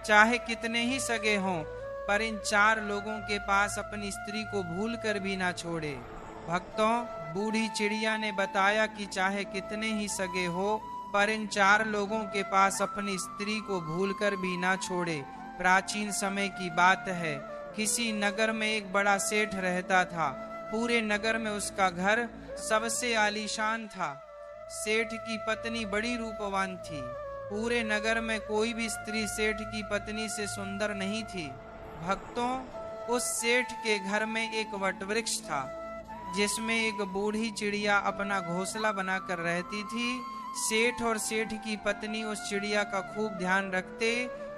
चाहे कितने ही सगे हों, पर इन 4 लोगों के पास अपनी स्त्री को भूल कर भी ना छोड़े। भक्तों, बूढ़ी चिड़िया ने बताया कि चाहे कितने ही सगे हो, पर इन 4 लोगों के पास अपनी स्त्री को भूलकर भी ना छोड़े। प्राचीन समय की बात है, किसी नगर में एक बड़ा सेठ रहता था। पूरे नगर में उसका घर सबसे आलीशान था। सेठ की पत्नी बड़ी रूपवान थी। पूरे नगर में कोई भी स्त्री सेठ की पत्नी से सुंदर नहीं थी। भक्तों, उस सेठ के घर में एक वटवृक्ष था, जिसमें एक बूढ़ी चिड़िया अपना घोंसला बनाकर रहती थी। सेठ और सेठ की पत्नी उस चिड़िया का खूब ध्यान रखते,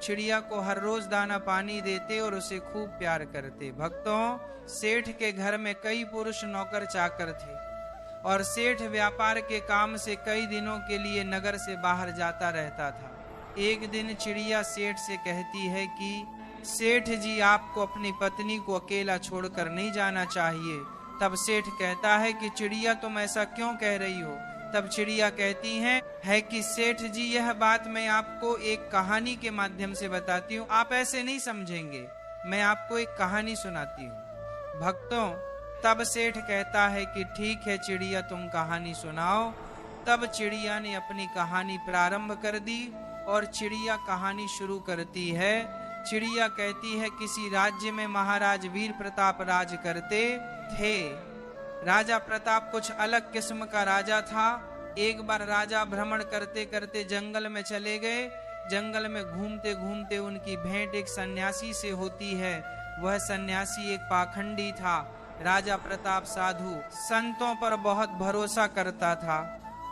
चिड़िया को हर रोज दाना पानी देते और उसे खूब प्यार करते। भक्तों, सेठ के घर में कई पुरुष नौकर चाकर थे और सेठ व्यापार के काम से कई दिनों के लिए नगर से बाहर जाता रहता था। एक दिन चिड़िया सेठ से कहती है कि सेठ जी, आपको अपनी पत्नी को अकेला छोड़कर नहीं जाना चाहिए। तब सेठ कहता है कि चिड़िया, तुम ऐसा क्यों कह रही हो? तब चिड़िया कहती है कि सेठ जी, यह बात मैं आपको एक कहानी के माध्यम से बताती हूँ, आप ऐसे नहीं समझेंगे, मैं आपको एक कहानी सुनाती हूँ। भक्तों, तब सेठ कहता है कि ठीक है चिड़िया, तुम कहानी सुनाओ। तब चिड़िया ने अपनी कहानी प्रारंभ कर दी और चिड़िया कहानी शुरू करती है। चिड़िया कहती है, किसी राज्य में महाराज वीर प्रताप राज करते थे। राजा प्रताप कुछ अलग किस्म का राजा था। एक बार राजा भ्रमण करते करते जंगल में चले गए। जंगल में घूमते घूमते उनकी भेंट एक सन्यासी से होती है। वह सन्यासी एक पाखंडी था। राजा प्रताप साधु संतों पर बहुत भरोसा करता था।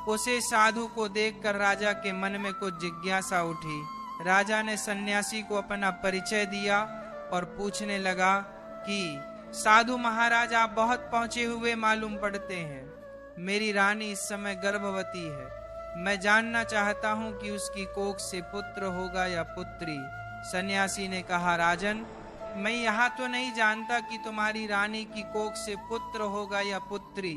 उसे साधु को देखकर राजा के मन में कुछ जिज्ञासा उठी। राजा ने सन्यासी को अपना परिचय दिया और पूछने लगा कि साधु महाराज, आप बहुत पहुंचे हुए मालूम पड़ते हैं। मेरी रानी इस समय गर्भवती है। मैं जानना चाहता हूं कि उसकी कोख से पुत्र होगा या पुत्री। सन्यासी ने कहा, राजन, मैं यहाँ तो नहीं जानता कि तुम्हारी रानी की कोख से पुत्र होगा या पुत्री,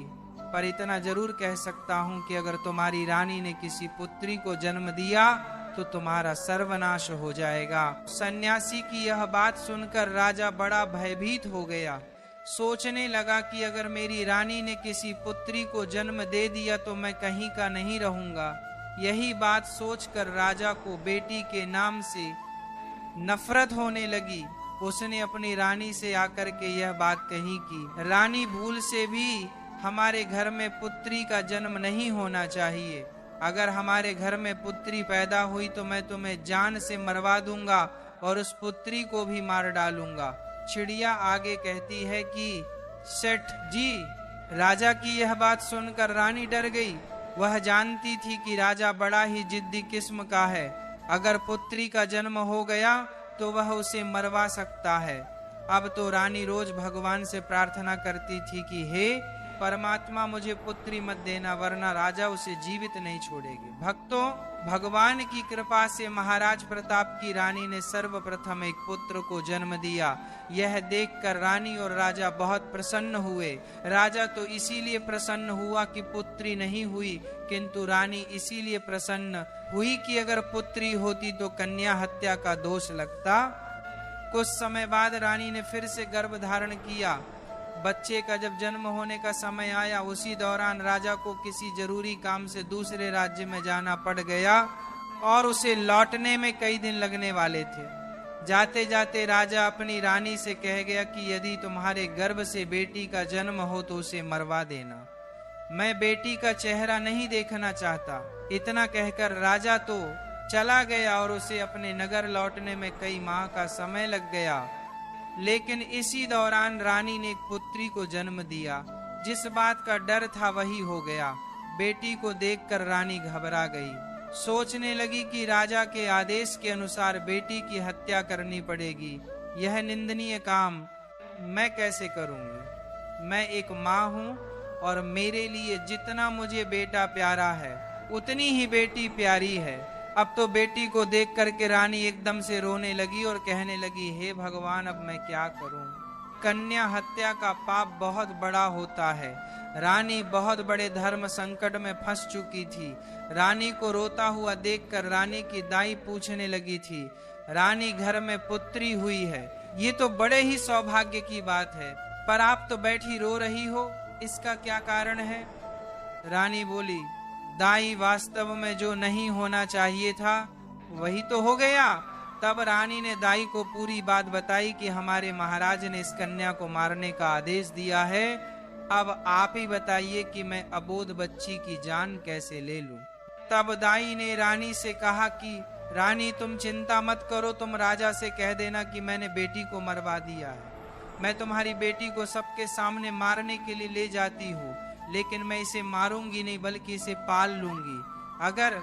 पर इतना जरूर कह सकता हूँ कि अगर तुम्हारी रानी ने किसी पुत्री को जन्म दिया तो तुम्हारा सर्वनाश हो जाएगा। सन्यासी की यह बात सुनकर राजा बड़ा भयभीत हो गया। सोचने लगा कि अगर मेरी रानी ने किसी पुत्री को जन्म दे दिया तो मैं कहीं का नहीं रहूंगा। यही बात सोचकर राजा को बेटी के नाम से नफरत होने लगी। उसने अपनी रानी से आकर के यह बात कही कि रानी, भूल से भी हमारे घर में पुत्री का जन्म नहीं होना चाहिए। अगर हमारे घर में पुत्री पैदा हुई तो मैं तुम्हें जान से मरवा दूंगा और उस पुत्री को भी मार डालूंगा। चिड़िया आगे कहती है कि सेठ जी, राजा की यह बात सुनकर रानी डर गई। वह जानती थी कि राजा बड़ा ही जिद्दी किस्म का है। अगर पुत्री का जन्म हो गया तो वह उसे मरवा सकता है। अब तो रानी रोज भगवान से प्रार्थना करती थी कि हे परमात्मा, मुझे पुत्री मत देना, वरना राजा उसे जीवित नहीं छोड़ेगी। भक्तों, भगवान की कृपा से महाराज प्रताप की रानी ने सर्वप्रथम एक पुत्र को जन्म दिया। यह देखकर रानी और राजा बहुत प्रसन्न हुए। राजा तो इसीलिए प्रसन्न हुआ कि पुत्री नहीं हुई, किंतु रानी इसीलिए प्रसन्न हुई कि अगर पुत्री होती तो कन्या हत्या का दोष लगता। कुछ समय बाद रानी ने फिर से गर्भ धारण किया। बच्चे का जब जन्म होने का समय आया, उसी दौरान राजा को किसी जरूरी काम से दूसरे राज्य में जाना पड़ गया और उसे लौटने में कई दिन लगने वाले थे। जाते जाते राजा अपनी रानी से कह गया कि यदि तुम्हारे गर्भ से बेटी का जन्म हो तो उसे मरवा देना, मैं बेटी का चेहरा नहीं देखना चाहता। इतना कहकर राजा तो चला गया और उसे अपने नगर लौटने में कई माह का समय लग गया। लेकिन इसी दौरान रानी ने एक पुत्री को जन्म दिया। जिस बात का डर था वही हो गया। बेटी को देखकर रानी घबरा गई। सोचने लगी कि राजा के आदेश के अनुसार बेटी की हत्या करनी पड़ेगी। यह निंदनीय काम मैं कैसे करूंगी? मैं एक माँ हूँ और मेरे लिए जितना मुझे बेटा प्यारा है उतनी ही बेटी प्यारी है। अब तो बेटी को देख करके रानी एकदम से रोने लगी और कहने लगी, हे भगवान, अब मैं क्या करूं? कन्या हत्या का पाप बहुत बड़ा होता है। रानी बहुत बड़े धर्म संकट में फंस चुकी थी। रानी को रोता हुआ देखकर रानी की दाई पूछने लगी थी, रानी घर में पुत्री हुई है, ये तो बड़े ही सौभाग्य की बात है, पर आप तो बैठी रो रही हो, इसका क्या कारण है? रानी बोली, दाई वास्तव में जो नहीं होना चाहिए था वही तो हो गया। तब रानी ने दाई को पूरी बात बताई कि हमारे महाराज ने इस कन्या को मारने का आदेश दिया है। अब आप ही बताइए कि मैं अबोध बच्ची की जान कैसे ले लूं। तब दाई ने रानी से कहा कि रानी तुम चिंता मत करो, तुम राजा से कह देना कि मैंने बेटी को मरवा दिया है। मैं तुम्हारी बेटी को सबके सामने मारने के लिए ले जाती हूँ, लेकिन मैं इसे मारूंगी नहीं बल्कि इसे पाल लूंगी। अगर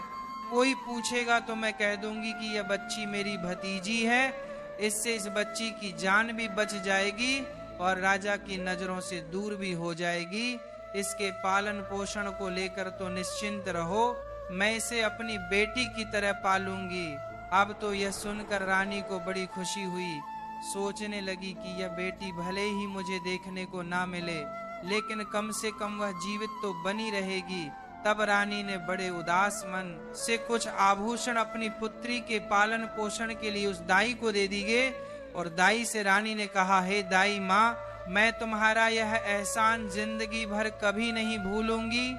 कोई पूछेगा तो मैं कह दूंगी कि यह बच्ची मेरी भतीजी है, इससे इस बच्ची की जान भी बच जाएगी और राजा की नजरों से दूर भी हो जाएगी। इसके पालन पोषण को लेकर तो निश्चिंत रहो, मैं इसे अपनी बेटी की तरह पालूंगी। अब तो यह सुनकर रानी को बड़ी खुशी हुई। सोचने लगी कि यह बेटी भले ही मुझे देखने को ना मिले, लेकिन कम से कम वह जीवित तो बनी रहेगी। तब रानी ने बड़े उदास मन से कुछ आभूषण अपनी पुत्री के पालन पोषण के लिए उस दाई को दे दिए और दाई से रानी ने कहा, हे दाई माँ, मैं तुम्हारा यह एहसान जिंदगी भर कभी नहीं भूलूंगी।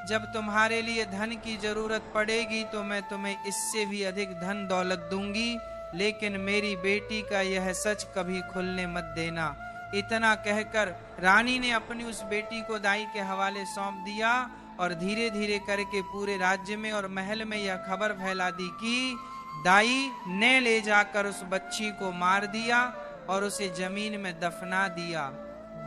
जब तुम्हारे लिए धन की जरूरत पड़ेगी तो मैं तुम्हें इससे भी अधिक धन दौलत दूंगी, लेकिन मेरी बेटी का यह सच कभी खुलने मत देना। इतना कहकर रानी ने अपनी उस बेटी को दाई के हवाले सौंप दिया और धीरे धीरे करके पूरे राज्य में और महल में यह खबर फैला दी कि दाई ने ले जाकर उस बच्ची को मार दिया और उसे जमीन में दफना दिया।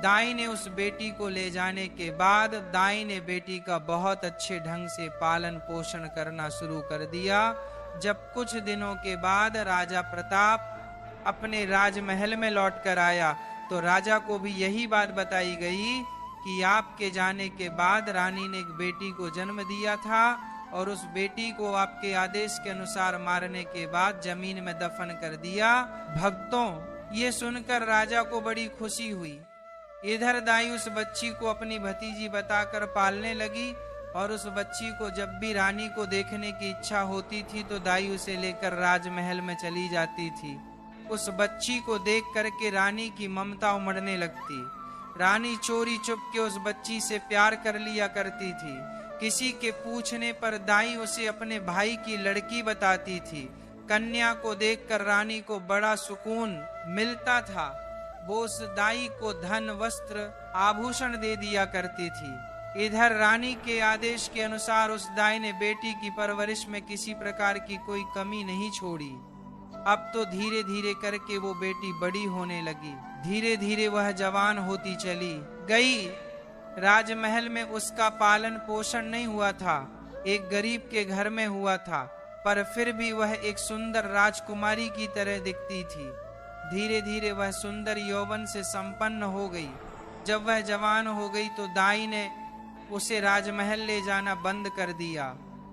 दाई ने उस बेटी को ले जाने के बाद दाई ने बेटी का बहुत अच्छे ढंग से पालन पोषण करना शुरू कर दिया। जब कुछ दिनों के बाद राजा प्रताप अपने राजमहल में लौट कर आया तो राजा को भी यही बात बताई गई कि आपके जाने के बाद रानी ने एक बेटी को जन्म दिया था और उस बेटी को आपके आदेश के अनुसार मारने के बाद जमीन में दफन कर दिया। भक्तों, ये सुनकर राजा को बड़ी खुशी हुई। इधर दाई उस बच्ची को अपनी भतीजी बताकर पालने लगी और उस बच्ची को जब भी रानी को देखने की इच्छा होती थी तो दाई उसे लेकर राजमहल में चली जाती थी। उस बच्ची को देख करके रानी की ममता उमड़ने लगती। रानी चोरी चुपके उस बच्ची से प्यार कर लिया करती थी। किसी के पूछने पर दाई उसे अपने भाई की लड़की बताती थी। कन्या को देखकर रानी को बड़ा सुकून मिलता था। वो उस दाई को धन वस्त्र आभूषण दे दिया करती थी। इधर रानी के आदेश के अनुसार उस दाई ने बेटी की परवरिश में किसी प्रकार की कोई कमी नहीं छोड़ी। अब तो धीरे धीरे करके वो बेटी बड़ी होने लगी। धीरे धीरे वह जवान होती चली गई। राजमहल में उसका पालन पोषण नहीं हुआ था, एक गरीब के घर में हुआ था, पर फिर भी वह एक सुंदर राजकुमारी की तरह दिखती थी। धीरे धीरे वह सुंदर यौवन से संपन्न हो गई। जब वह जवान हो गई तो दाई ने उसे राजमहल ले जाना बंद कर दिया।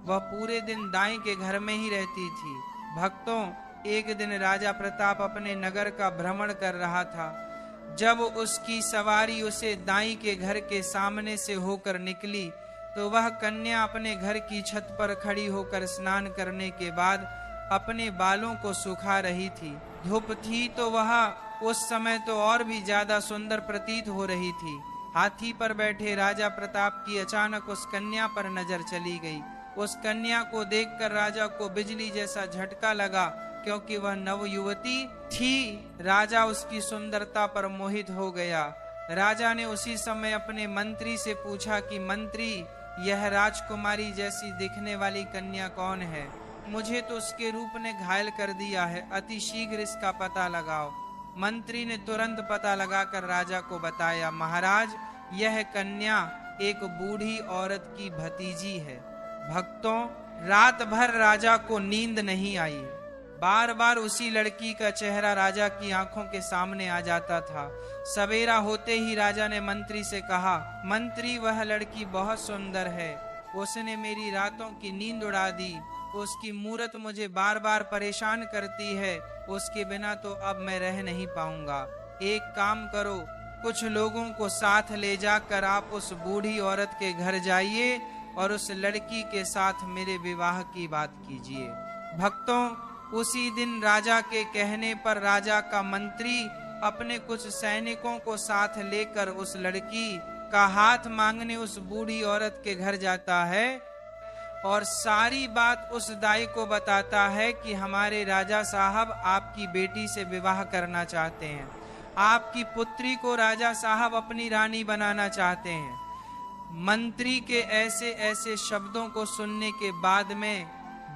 वह पूरे दिन दाई के घर में ही रहती थी। भक्तों, एक दिन राजा प्रताप अपने नगर का भ्रमण कर रहा था। जब उसकी सवारी उसे दाई के घर के सामने से होकर निकली तो वह कन्या अपने घर की छत पर खड़ी होकर स्नान करने के बाद अपने बालों को सुखा रही थी। धूप थी तो वह उस समय तो और भी ज्यादा सुंदर प्रतीत हो रही थी। हाथी पर बैठे राजा प्रताप की अचानक उस कन्या पर नजर चली गई। उस कन्या को देखकर राजा को बिजली जैसा झटका लगा, क्योंकि वह नव युवती थी। राजा उसकी सुंदरता पर मोहित हो गया। राजा ने उसी समय अपने मंत्री से पूछा कि मंत्री, यह राजकुमारी जैसी दिखने वाली कन्या कौन है? मुझे तो उसके रूप ने घायल कर दिया है, अति शीघ्र इसका पता लगाओ। मंत्री ने तुरंत पता लगाकर राजा को बताया, महाराज, यह कन्या एक बूढ़ी औरत की भतीजी है। भक्तों, रात भर राजा को नींद नहीं आई। बार बार उसी लड़की का चेहरा राजा की आंखों के सामने आ जाता था। सवेरा होते ही राजा ने मंत्री से कहा, मंत्री, वह लड़की बहुत सुंदर है, उसने मेरी रातों की नींद उड़ा दी। उसकी मूरत मुझे बार बार परेशान करती है, उसके बिना तो अब मैं रह नहीं पाऊंगा। एक काम करो, कुछ लोगों को साथ ले जाकर आप उस बूढ़ी औरत के घर जाइए और उस लड़की के साथ मेरे विवाह की बात कीजिए। भक्तों, उसी दिन राजा के कहने पर राजा का मंत्री अपने कुछ सैनिकों को साथ लेकर उस लड़की का हाथ मांगने उस बूढ़ी औरत के घर जाता है और सारी बात उस दाई को बताता है कि हमारे राजा साहब आपकी बेटी से विवाह करना चाहते हैं, आपकी पुत्री को राजा साहब अपनी रानी बनाना चाहते हैं। मंत्री के ऐसे ऐसे शब्दों को सुनने के बाद में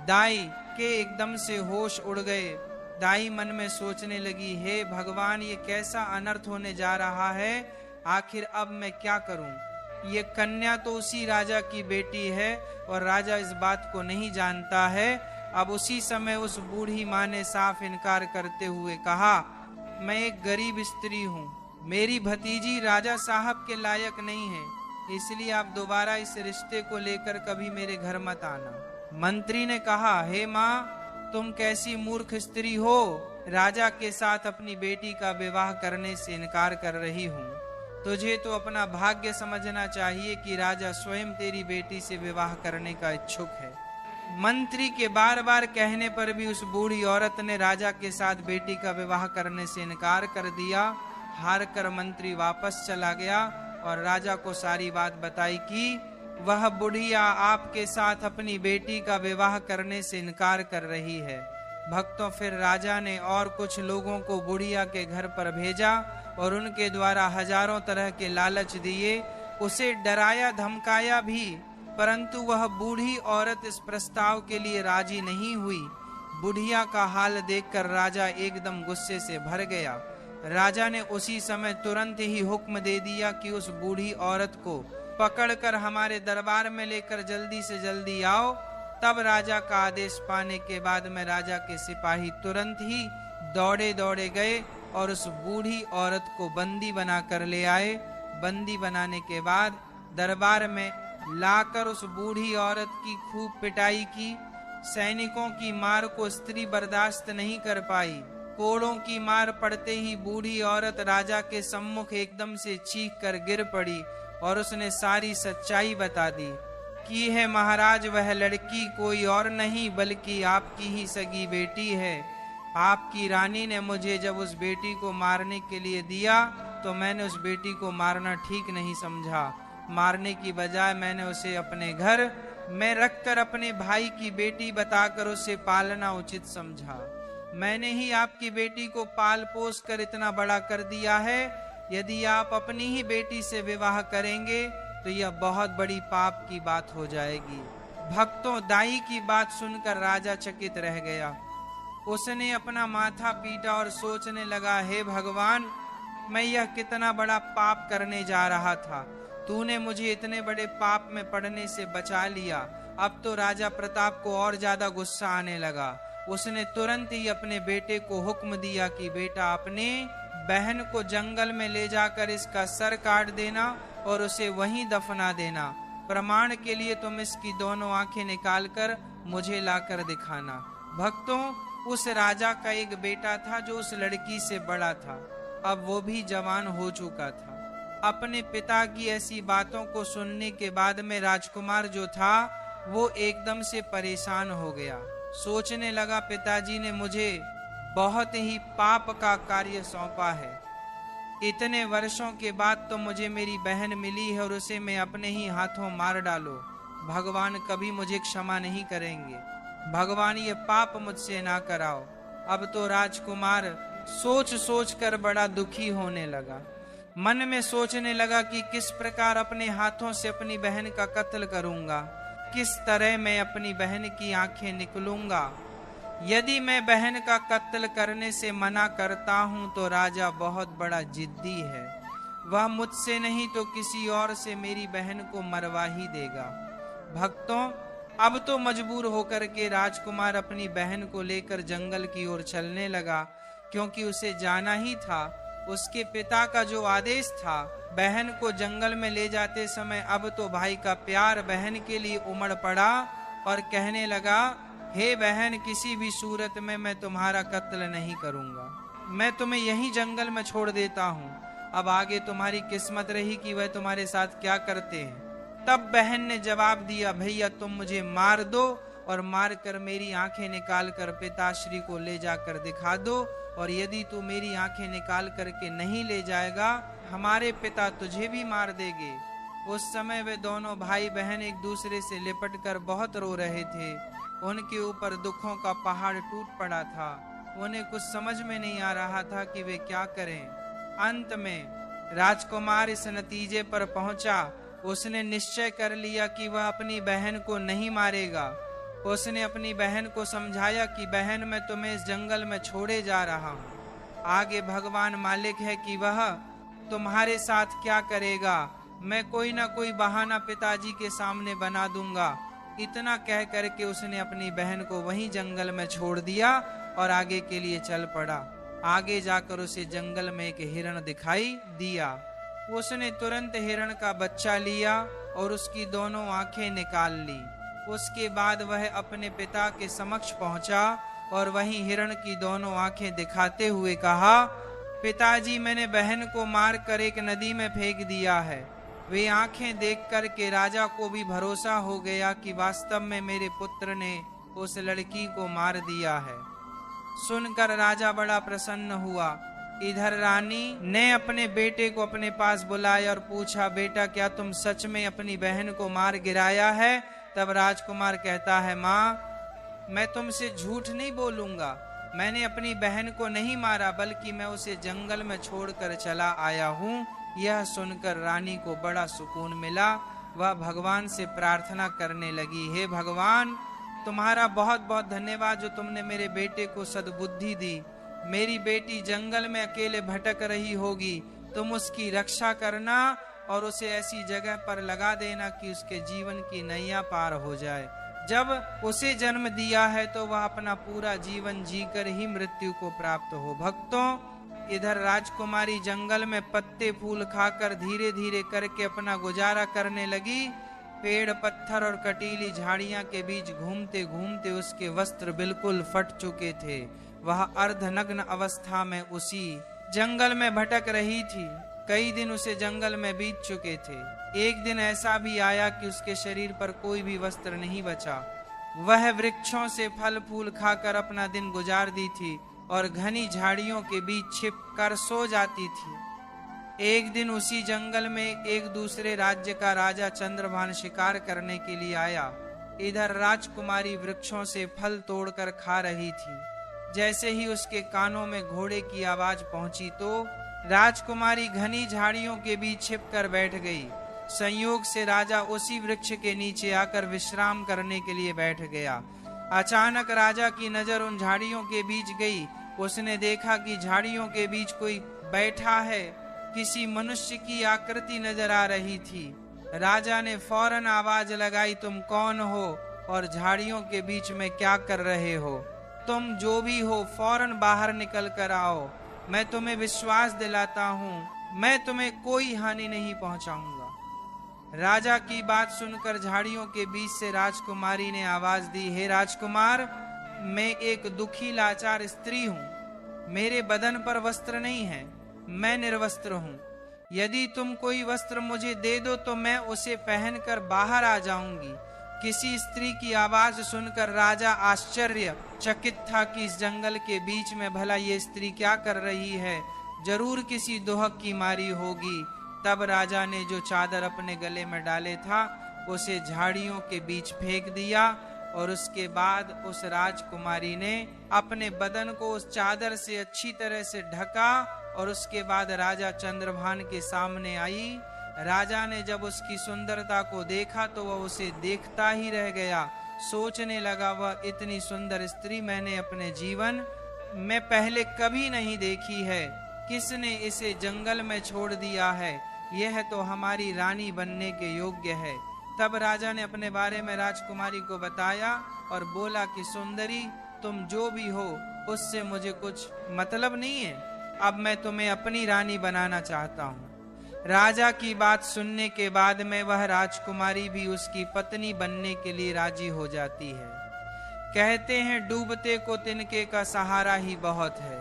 दाई के एकदम से होश उड़ गए। दाई मन में सोचने लगी, हे भगवान, ये कैसा अनर्थ होने जा रहा है, आखिर अब मैं क्या करूं? ये कन्या तो उसी राजा की बेटी है और राजा इस बात को नहीं जानता है। अब उसी समय उस बूढ़ी माँ ने साफ इनकार करते हुए कहा, मैं एक गरीब स्त्री हूँ, मेरी भतीजी राजा साहब के लायक नहीं है, इसलिए आप दोबारा इस रिश्ते को लेकर कभी मेरे घर मत आना। मंत्री ने कहा, हे माँ, तुम कैसी मूर्ख स्त्री हो, राजा के साथ अपनी बेटी का विवाह करने से इनकार कर रही हूँ। तुझे तो अपना भाग्य समझना चाहिए कि राजा स्वयं तेरी बेटी से विवाह करने का इच्छुक है। मंत्री के बार बार कहने पर भी उस बूढ़ी औरत ने राजा के साथ बेटी का विवाह करने से इनकार कर दिया। हार कर मंत्री वापस चला गया और राजा को सारी बात बताई कि वह बुढ़िया आपके साथ अपनी बेटी का विवाह करने से इनकार कर रही है। भक्तों, फिर राजा ने और कुछ लोगों को बुढ़िया के घर पर भेजा और उनके द्वारा हजारों तरह के लालच दिए, उसे डराया धमकाया भी, परंतु वह बूढ़ी औरत इस प्रस्ताव के लिए राजी नहीं हुई। बुढ़िया का हाल देखकर राजा एकदम गुस्से से भर गया। राजा ने उसी समय तुरंत ही हुक्म दे दिया कि उस बूढ़ी औरत को पकड़कर हमारे दरबार में लेकर जल्दी से जल्दी आओ। तब राजा का आदेश पाने के बाद में राजा के सिपाही तुरंत ही दौड़े दौड़े गए और उस बूढ़ी औरत को बंदी बनाकर ले आए। बंदी बनाने के बाद दरबार में लाकर उस बूढ़ी औरत की खूब पिटाई की। सैनिकों की मार को स्त्री बर्दाश्त नहीं कर पाई। कोड़ों की मार पड़ते ही बूढ़ी औरत राजा के सम्मुख एकदम से चीख कर गिर पड़ी और उसने सारी सच्चाई बता दी कि है महाराज, वह लड़की कोई और नहीं बल्कि आपकी ही सगी बेटी है। आपकी रानी ने मुझे जब उस बेटी को मारने के लिए दिया तो मैंने उस बेटी को मारना ठीक नहीं समझा। मारने की बजाय मैंने उसे अपने घर में रखकर अपने भाई की बेटी बताकर उसे पालना उचित समझा। मैंने ही आपकी बेटी को पाल पोस कर इतना बड़ा कर दिया है। यदि आप अपनी ही बेटी से विवाह करेंगे तो यह बहुत बड़ी पाप की बात हो जाएगी। भक्तों, दाई की बात सुनकर राजा चकित रह गया। उसने अपना माथा पीटा और सोचने लगा, हे भगवान, मैं यह कितना बड़ा पाप करने जा रहा था। तूने मुझे इतने बड़े पाप में पड़ने से बचा लिया। अब तो राजा प्रताप को और ज्यादा गुस्सा आने लगा। उसने तुरंत ही अपने बेटे को हुक्म दिया कि बेटा, अपने बहन को जंगल में ले जाकर इसका सर काट देना और उसे वहीं दफना देना। प्रमाण के लिए तुम इसकी दोनों आंखें निकालकर मुझे लाकर दिखाना। भक्तों, उस राजा का एक बेटा था जो उस लड़की से बड़ा था। अब वो भी जवान हो चुका था। अपने पिता की ऐसी बातों को सुनने के बाद में राजकुमार जो था वो एकदम से परेशान हो गया। सोचने लगा, पिताजी ने मुझे बहुत ही पाप का कार्य सौंपा है। इतने वर्षों के बाद तो मुझे मेरी बहन मिली है और उसे मैं अपने ही हाथों मार डालो। भगवान कभी मुझे क्षमा नहीं करेंगे। भगवान, ये पाप मुझसे ना कराओ। अब तो राजकुमार सोच सोच कर बड़ा दुखी होने लगा। मन में सोचने लगा कि किस प्रकार अपने हाथों से अपनी बहन का कत्ल करूंगा, किस तरह मैं अपनी बहन की आंखें निकलूंगा। यदि मैं बहन का कत्ल करने से मना करता हूं तो राजा बहुत बड़ा जिद्दी है। वह मुझसे नहीं तो किसी और से मेरी बहन को मरवा ही देगा। भक्तों, अब तो मजबूर होकर के राजकुमार अपनी बहन को लेकर जंगल की ओर चलने लगा, क्योंकि उसे जाना ही था। उसके पिता का जो आदेश था, बहन को जंगल में ले जाते समय अब तो भाई का प्यार बहन के लिए उमड़ पड़ा और कहने लगा, हे बहन, किसी भी सूरत में मैं तुम्हारा कत्ल नहीं करूंगा। मैं तुम्हें यहीं जंगल में छोड़ देता हूँ। अब आगे तुम्हारी किस्मत रही कि वह तुम्हारे साथ क्या करते हैं। तब बहन ने जवाब दिया, भैया तुम मुझे मार दो और मार कर मेरी आंखें निकाल कर पिताश्री को ले जाकर दिखा दो, और यदि तू मेरी आंखें निकाल करके नहीं ले जाएगा, हमारे पिता तुझे भी मार देंगे। उस समय वे दोनों भाई बहन एक दूसरे से लिपट कर बहुत रो रहे थे। उनके ऊपर दुखों का पहाड़ टूट पड़ा था। उन्हें कुछ समझ में नहीं आ रहा था कि वे क्या करें। अंत में राजकुमार इस नतीजे पर पहुंचा, उसने निश्चय कर लिया कि वह अपनी बहन को नहीं मारेगा। उसने अपनी बहन को समझाया कि बहन मैं तुम्हें इस जंगल में छोड़े जा रहा हूँ, आगे भगवान मालिक है कि वह तुम्हारे साथ क्या करेगा। मैं कोई ना कोई बहाना पिताजी के सामने बना दूंगा। इतना कह करके उसने अपनी बहन को वहीं जंगल में छोड़ दिया और आगे के लिए चल पड़ा। आगे जाकर उसे जंगल में एक हिरण दिखाई दिया। उसने तुरंत हिरण का बच्चा लिया और उसकी दोनों आंखें निकाल ली। उसके बाद वह अपने पिता के समक्ष पहुंचा और वहीं हिरण की दोनों आंखें दिखाते हुए कहा, पिताजी मैंने बहन को मार कर एक नदी में फेंक दिया है। वे आंखें देख कर के राजा को भी भरोसा हो गया कि वास्तव में मेरे पुत्र ने उस लड़की को मार दिया है। सुनकर राजा बड़ा प्रसन्न हुआ। इधर रानी ने अपने बेटे को अपने पास बुलाया और पूछा, बेटा क्या तुम सच में अपनी बहन को मार गिराया है? तब राजकुमार कहता है, माँ मैं तुमसे झूठ नहीं बोलूंगा, मैंने अपनी बहन को नहीं मारा बल्कि मैं उसे जंगल में छोड़कर चला आया हूँ। यह सुनकर रानी को बड़ा सुकून मिला। वह भगवान से प्रार्थना करने लगी, हे भगवान तुम्हारा बहुत बहुत धन्यवाद जो तुमने मेरे बेटे को सद्बुद्धि दी। मेरी बेटी जंगल में अकेले भटक रही होगी, तुम उसकी रक्षा करना और उसे ऐसी जगह पर लगा देना कि उसके जीवन की नैया पार हो जाए। जब उसे जन्म दिया है तो वह अपना पूरा जीवन जीकर ही मृत्यु को प्राप्त हो। भक्तों, इधर राजकुमारी जंगल में पत्ते फूल खाकर धीरे धीरे करके अपना गुजारा करने लगी। पेड़ पत्थर और कटीली झाड़ियां के बीच घूमते घूमते उसके वस्त्र बिल्कुल फट चुके थे। वह अर्धनग्न अवस्था में उसी जंगल में भटक रही थी। कई दिन उसे जंगल में बीत चुके थे। एक दिन ऐसा भी आया कि उसके शरीर पर कोई भी वस्त्र नहीं बचा। वह वृक्षों से फल फूल खाकर अपना दिन गुजार दी थी और घनी झाड़ियों के बीच छिप कर सो जाती थी। एक दिन उसी जंगल में एक दूसरे राज्य का राजा चंद्रभान शिकार करने के लिए आया। इधर राजकुमारी वृक्षों से फल तोड़कर खा रही थी। जैसे ही उसके कानों में घोड़े की आवाज पहुंची तो राजकुमारी घनी झाड़ियों के बीच छिपकर बैठ गई। संयोग से राजा उसी वृक्ष के नीचे आकर विश्राम करने के लिए बैठ गया। अचानक राजा की नजर उन झाड़ियों के बीच गई। उसने देखा कि झाड़ियों के बीच कोई बैठा है। किसी मनुष्य की आकृति नजर आ रही थी। राजा ने फौरन आवाज लगाई, तुम कौन हो और झाड़ियों के बीच में क्या कर रहे हो? तुम जो भी हो फौरन बाहर निकल कर आओ। मैं तुम्हें विश्वास दिलाता हूँ मैं तुम्हें कोई हानि नहीं पहुंचाऊंगा। राजा की बात सुनकर झाड़ियों के बीच से राजकुमारी ने आवाज दी, हे राजकुमार मैं एक दुखी लाचार स्त्री हूँ। मेरे बदन पर वस्त्र नहीं है, मैं निर्वस्त्र हूँ। यदि तुम कोई वस्त्र मुझे दे दो तो मैं उसे पहनकर बाहर आ जाऊंगी। किसी स्त्री की आवाज सुनकर राजा आश्चर्य चकित था कि इस जंगल के बीच में भला ये स्त्री क्या कर रही है, जरूर किसी दोहक की मारी होगी। तब राजा ने जो चादर अपने गले में डाले था उसे झाड़ियों के बीच फेंक दिया और उसके बाद उस राजकुमारी ने अपने बदन को उस चादर से अच्छी तरह से ढका और उसके बाद राजा चंद्रभान के सामने आई। राजा ने जब उसकी सुंदरता को देखा तो वह उसे देखता ही रह गया। सोचने लगा, वह इतनी सुंदर स्त्री मैंने अपने जीवन में पहले कभी नहीं देखी है। किसने इसे जंगल में छोड़ दिया है? यह तो हमारी रानी बनने के योग्य है। तब राजा ने अपने बारे में राजकुमारी को बताया और बोला कि सुंदरी तुम जो भी हो उससे मुझे कुछ मतलब नहीं है। अब मैं तुम्हें अपनी रानी बनाना चाहता हूँ। राजा की बात सुनने के बाद में वह राजकुमारी भी उसकी पत्नी बनने के लिए राजी हो जाती है। कहते हैं डूबते को तिनके का सहारा ही बहुत है।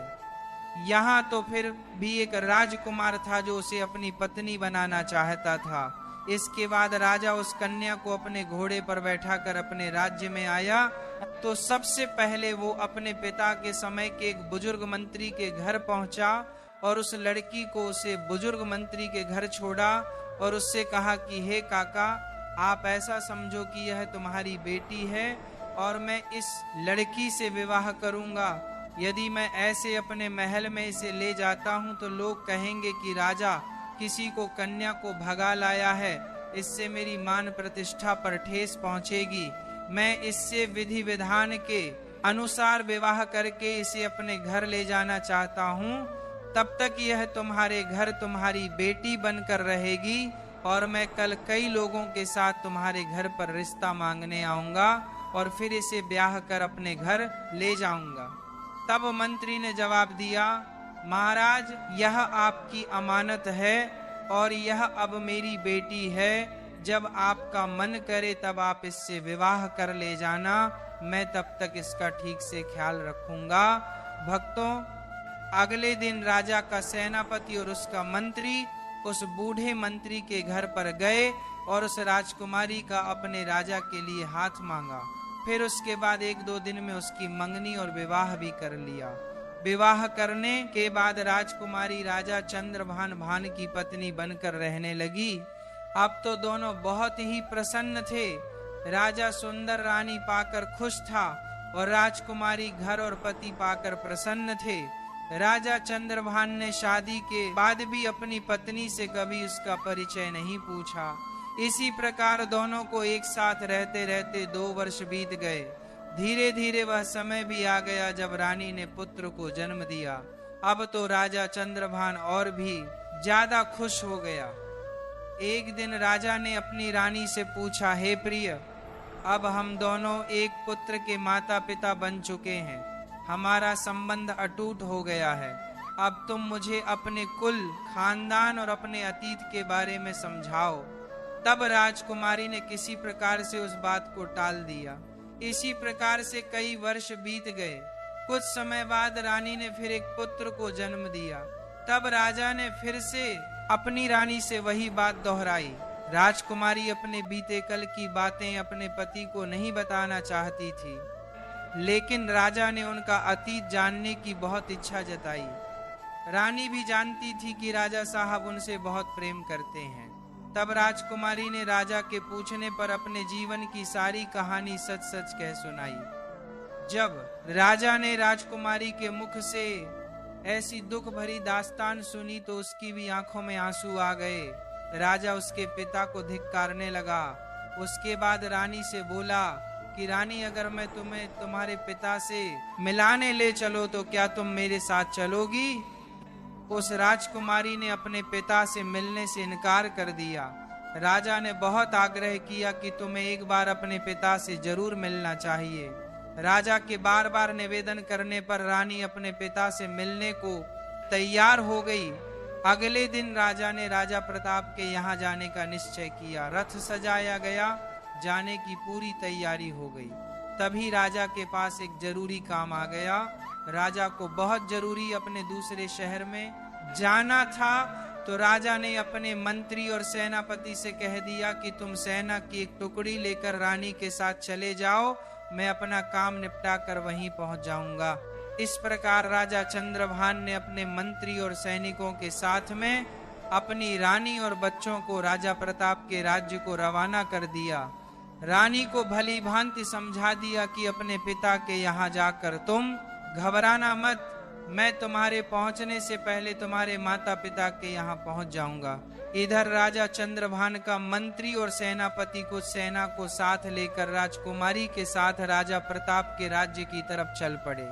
यहाँ तो फिर भी एक राजकुमार था जो उसे अपनी पत्नी बनाना चाहता था। इसके बाद राजा उस कन्या को अपने घोड़े पर बैठाकर अपने राज्य में आया। तो सबसे पहले वो अपने पिता के समय के एक बुजुर्ग मंत्री के घर पहुंचा और उस लड़की को उसे बुजुर्ग मंत्री के घर छोड़ा और उससे कहा कि हे काका, आप ऐसा समझो कि यह तुम्हारी बेटी है और मैं इस लड़की से विवाह करूंगा। यदि मैं ऐसे अपने महल में इसे ले जाता हूं तो लोग कहेंगे कि राजा किसी को कन्या को भगा लाया है, इससे मेरी मान प्रतिष्ठा पर ठेस पहुंचेगी। मैं इससे विधि विधान के अनुसार विवाह करके इसे अपने घर ले जाना चाहता हूं। तब तक यह तुम्हारे घर तुम्हारी बेटी बनकर रहेगी और मैं कल कई लोगों के साथ तुम्हारे घर पर रिश्ता मांगने आऊंगा और फिर इसे ब्याह कर अपने घर ले जाऊंगा। तब मंत्री ने जवाब दिया, महाराज, यह आपकी अमानत है और यह अब मेरी बेटी है। जब आपका मन करे तब आप इससे विवाह कर ले जाना, मैं तब तक इसका ठीक से ख्याल रखूंगा। भक्तों, अगले दिन राजा का सेनापति और उसका मंत्री उस बूढ़े मंत्री के घर पर गए और उस राजकुमारी का अपने राजा के लिए हाथ मांगा। फिर उसके बाद 1-2 दिन में उसकी मंगनी और विवाह भी कर लिया। विवाह करने के बाद राजकुमारी राजा चंद्रभान की पत्नी बनकर रहने लगी। अब तो दोनों बहुत ही प्रसन्न थे। राजा सुंदर रानी पाकर खुश था और राजकुमारी घर और पति पाकर प्रसन्न थे। राजा चंद्रभान ने शादी के बाद भी अपनी पत्नी से कभी उसका परिचय नहीं पूछा। इसी प्रकार दोनों को एक साथ रहते रहते 2 वर्ष बीत गए। धीरे धीरे वह समय भी आ गया जब रानी ने पुत्र को जन्म दिया। अब तो राजा चंद्रभान और भी ज्यादा खुश हो गया। एक दिन राजा ने अपनी रानी से पूछा, हे प्रिय, अब हम दोनों एक पुत्र के माता पिता बन चुके हैं। हमारा संबंध अटूट हो गया है। अब तुम मुझे अपने कुल, खानदान और अपने अतीत के बारे में समझाओ। तब राजकुमारी ने किसी प्रकार से उस बात को टाल दिया। इसी प्रकार से कई वर्ष बीत गए। कुछ समय बाद रानी ने फिर एक पुत्र को जन्म दिया। तब राजा ने फिर से अपनी रानी से वही बात दोहराई। राजकुमारी अपने बीते कल की बातें अपने पति को नहीं बताना चाहती थी, लेकिन राजा ने उनका अतीत जानने की बहुत इच्छा जताई। रानी भी जानती थी कि राजा साहब उनसे बहुत प्रेम करते हैं। तब राजकुमारी ने राजा के पूछने पर अपने जीवन की सारी कहानी सच सच कह सुनाई। जब राजा ने राजकुमारी के मुख से ऐसी दुख भरी दास्तान सुनी तो उसकी भी आंखों में आंसू आ गए। राजा उसके पिता को धिक्कारने लगा। उसके बाद रानी से बोला कि रानी, अगर मैं तुम्हें तुम्हारे पिता से मिलाने ले चलो तो क्या तुम मेरे साथ चलोगी? उस राजकुमारी ने अपने पिता से मिलने से इनकार कर दिया। राजा ने बहुत आग्रह किया कि तुम्हें एक बार अपने पिता से जरूर मिलना चाहिए। राजा के बार बार निवेदन करने पर रानी अपने पिता से मिलने को तैयार हो गई। अगले दिन राजा ने राजा प्रताप के यहाँ जाने का निश्चय किया। रथ सजाया गया, जाने की पूरी तैयारी हो गई। तभी राजा के पास एक जरूरी काम आ गया। राजा को बहुत जरूरी अपने दूसरे शहर में जाना था। तो राजा ने अपने मंत्री और सेनापति से कह दिया कि तुम सेना की एक टुकड़ी लेकर रानी के साथ चले जाओ, मैं अपना काम निपटा कर वहीं पहुंच जाऊंगा। इस प्रकार राजा चंद्रभान ने अपने मंत्री और सैनिकों के साथ में अपनी रानी और बच्चों को राजा प्रताप के राज्य को रवाना कर दिया। रानी को भली भांति समझा दिया कि अपने पिता के यहाँ जाकर तुम घबराना मत, मैं तुम्हारे पहुंचने से पहले तुम्हारे माता पिता के यहाँ पहुंच जाऊंगा। इधर राजा चंद्रभान का मंत्री और सेनापति कुछ सेना को साथ लेकर राजकुमारी के साथ राजा प्रताप के राज्य की तरफ चल पड़े।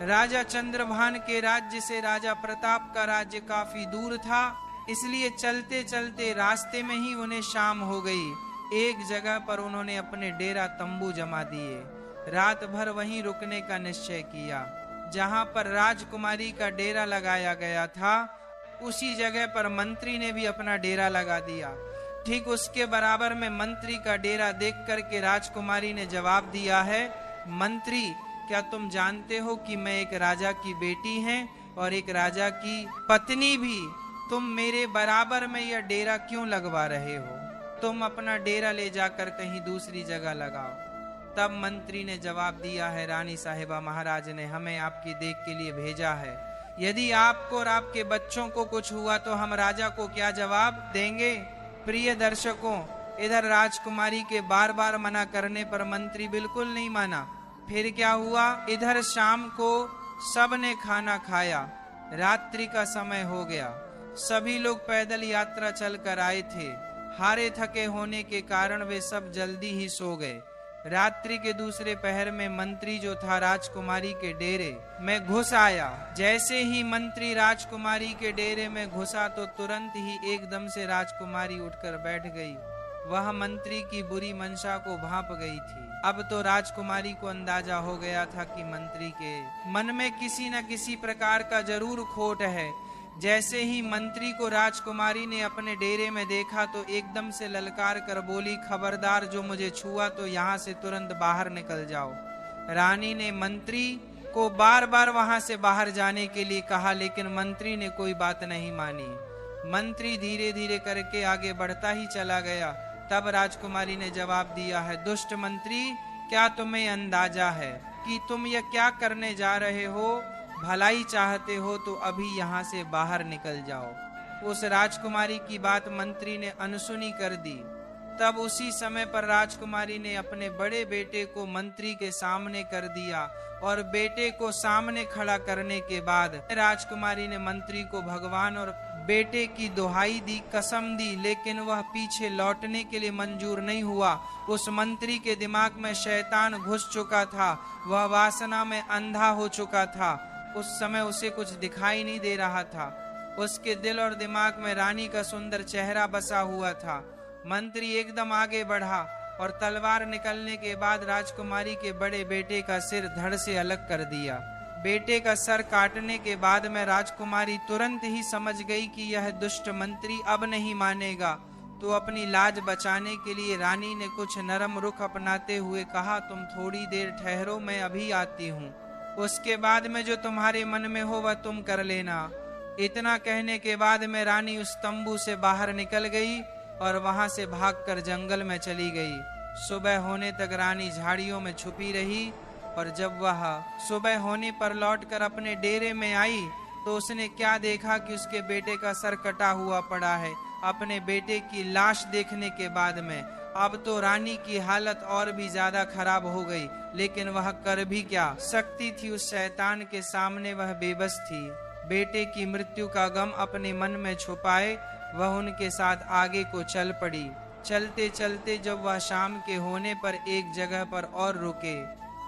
राजा चंद्रभान के राज्य से राजा प्रताप का राज्य काफी दूर था, इसलिए चलते चलते रास्ते में ही उन्हें शाम हो गई। एक जगह पर उन्होंने अपने डेरा तंबू जमा दिए। रात भर वहीं रुकने का निश्चय किया। जहां पर राजकुमारी का डेरा लगाया गया था, उसी जगह पर मंत्री ने भी अपना डेरा लगा दिया। ठीक उसके बराबर में मंत्री का डेरा देख करके राजकुमारी ने जवाब दिया है, मंत्री, क्या तुम जानते हो कि मैं एक राजा की बेटी हैं? और एक राजा की पत्नी भी, तुम मेरे बराबर में यह डेरा क्यों लगवा रहे हो? तुम अपना डेरा ले जाकर कहीं दूसरी जगह लगाओ। तब मंत्री ने जवाब दिया है, रानी साहिबा, महाराज ने हमें आपकी देख के लिए भेजा है। यदि आपको और आपके बच्चों को कुछ हुआ तो हम राजा को क्या जवाब देंगे? प्रिय दर्शकों, इधर राजकुमारी के बार बार मना करने पर मंत्री बिल्कुल नहीं माना। फिर क्या हुआ? इधर शाम को सबने खाना खाया, रात्रि का समय हो गया। सभी लोग पैदल यात्रा चल कर आए थे। हारे थके होने के कारण वे सब जल्दी ही सो गए। रात्रि के दूसरे पहर में मंत्री जो था राजकुमारी के डेरे में घुस आया। जैसे ही मंत्री राजकुमारी के डेरे में घुसा तो तुरंत ही एकदम से राजकुमारी उठकर बैठ गई। वह मंत्री की बुरी मंशा को भांप गई थी। अब तो राजकुमारी को अंदाजा हो गया था कि मंत्री के मन में किसी न किसी प्रकार का जरूर खोट है। जैसे ही मंत्री को राजकुमारी ने अपने डेरे में देखा तो एकदम से ललकार कर बोली, खबरदार, जो मुझे छुआ तो यहाँ से तुरंत बाहर निकल जाओ। रानी ने मंत्री को बार बार वहां से बाहर जाने के लिए कहा, लेकिन मंत्री ने कोई बात नहीं मानी। मंत्री धीरे धीरे करके आगे बढ़ता ही चला गया। तब राजकुमारी ने जवाब दिया है, दुष्ट मंत्री, क्या तुम्हें अंदाजा है कि तुम यह क्या करने जा रहे हो? भलाई चाहते हो तो अभी यहाँ से बाहर निकल जाओ। उस राजकुमारी की बात मंत्री ने अनसुनी कर दी। तब उसी समय पर राजकुमारी ने अपने बड़े बेटे को मंत्री के सामने कर दिया और बेटे को सामने खड़ा करने के बाद राजकुमारी ने मंत्री को भगवान और बेटे की दुहाई दी, कसम दी, लेकिन वह पीछे लौटने के लिए मंजूर नहीं हुआ। उस मंत्री के दिमाग में शैतान घुस चुका था, वह वासना में अंधा हो चुका था। उस समय उसे कुछ दिखाई नहीं दे रहा था। उसके दिल और दिमाग में रानी का सुंदर चेहरा बसा हुआ था। मंत्री एकदम आगे बढ़ा और तलवार निकलने के बाद राजकुमारी के बड़े बेटे का सिर धड़ से अलग कर दिया। बेटे का सर काटने के बाद में राजकुमारी तुरंत ही समझ गई कि यह दुष्ट मंत्री अब नहीं मानेगा। तो अपनी लाज बचाने के लिए रानी ने कुछ नरम रुख अपनाते हुए कहा, तुम थोड़ी देर ठहरो, मैं अभी आती हूँ। उसके बाद में जो तुम्हारे मन में हो वह तुम कर लेना। इतना कहने के बाद में रानी उस तंबू से बाहर निकल गई और वहां से भागकर जंगल में चली गई। सुबह होने तक रानी झाड़ियों में छुपी रही और जब वह सुबह होने पर लौटकर अपने डेरे में आई तो उसने क्या देखा कि उसके बेटे का सर कटा हुआ पड़ा है। अपने बेटे की लाश देखने के बाद में अब तो रानी की हालत और भी ज्यादा खराब हो गई, लेकिन वह कर भी क्या सकती थी? उस शैतान के सामने वह बेबस थी। बेटे की मृत्यु का गम अपने मन में छुपाए वह उनके साथ आगे को चल पड़ी। चलते चलते जब वह शाम के होने पर एक जगह पर और रुके।